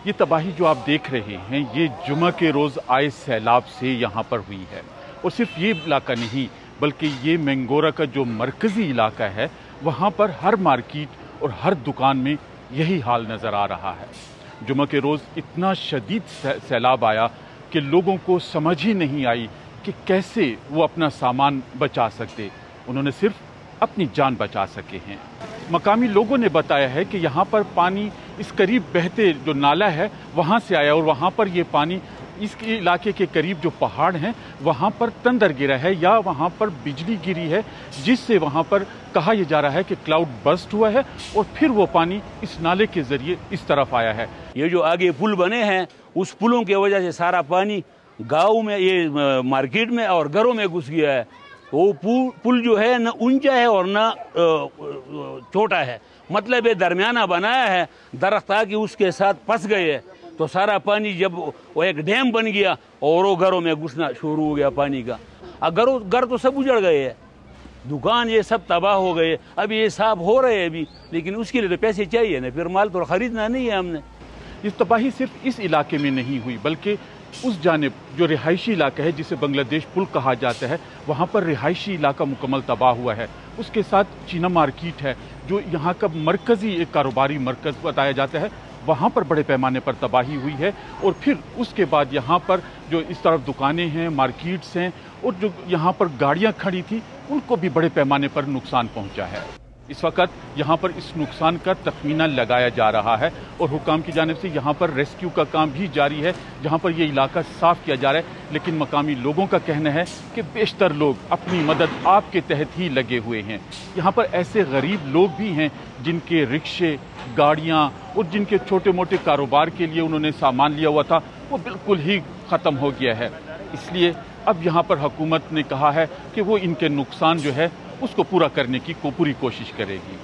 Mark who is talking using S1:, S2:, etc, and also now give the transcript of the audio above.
S1: ये तबाही जो आप देख रहे हैं ये जुमा के रोज़ आए सैलाब से यहाँ पर हुई है। और सिर्फ ये इलाका नहीं बल्कि ये मैंगोरा का जो मरकज़ी इलाका है वहाँ पर हर मार्केट और हर दुकान में यही हाल नज़र आ रहा है। जुमा के रोज़ इतना शदीद सैलाब आया कि लोगों को समझ ही नहीं आई कि कैसे वो अपना सामान बचा सकते। उन्होंने सिर्फ अपनी जान बचा सके हैं। मकामी लोगों ने बताया है कि यहाँ पर पानी इस करीब बहते जो नाला है वहाँ से आया और वहाँ पर ये पानी इस इलाके के करीब जो पहाड़ हैं वहाँ पर तंदर गिरा है या वहाँ पर बिजली गिरी है, जिससे वहाँ पर कहा यह जा रहा है कि क्लाउड बस्ट हुआ है और फिर वो पानी इस नाले के ज़रिए इस तरफ आया है।
S2: ये जो आगे पुल बने हैं उस पुलों की वजह से सारा पानी गाँव में, ये मार्केट में और घरों में घुस गया है। वो पुल जो है न ऊंचा है और न छोटा है, मतलब ये दरमियाना बनाया है। दरख्त आके उसके साथ फंस गए तो सारा पानी जब वो एक डैम बन गया और वो घरों में घुसना शुरू हो गया पानी का। घर तो सब उजड़ गए हैं, दुकान ये सब तबाह हो गए। अभी ये साफ हो रहे हैं अभी, लेकिन उसके लिए तो पैसे चाहिए ना, फिर माल तो खरीदना नहीं है हमने।
S1: ये तबाही सिर्फ इस इलाके में नहीं हुई बल्कि उस जानिब जो रिहायशी इलाका है जिसे बांग्लादेश पुल कहा जाता है वहाँ पर रिहायशी इलाका मुकम्मल तबाह हुआ है। उसके साथ चीना मार्केट है जो यहाँ का मरकज़ी एक कारोबारी मरकज़ बताया जाता है, वहाँ पर बड़े पैमाने पर तबाही हुई है। और फिर उसके बाद यहाँ पर जो इस तरफ दुकानें हैं, मार्केट्स हैं और जो यहाँ पर गाड़ियाँ खड़ी थी उनको भी बड़े पैमाने पर नुकसान पहुँचा है। इस वक्त यहाँ पर इस नुकसान का तखमीना लगाया जा रहा है और हुकाम की जानिब से यहाँ पर रेस्क्यू का काम भी जारी है, जहाँ पर ये इलाका साफ़ किया जा रहा है। लेकिन मकामी लोगों का कहना है कि बेशतर लोग अपनी मदद आपके तहत ही लगे हुए हैं। यहाँ पर ऐसे गरीब लोग भी हैं जिनके रिक्शे, गाड़ियाँ और जिनके छोटे मोटे कारोबार के लिए उन्होंने सामान लिया हुआ था वो बिल्कुल ही ख़त्म हो गया है। इसलिए अब यहाँ पर हुकूमत ने कहा है कि वो इनके नुकसान जो है उसको पूरा करने की पूरी कोशिश करेगी।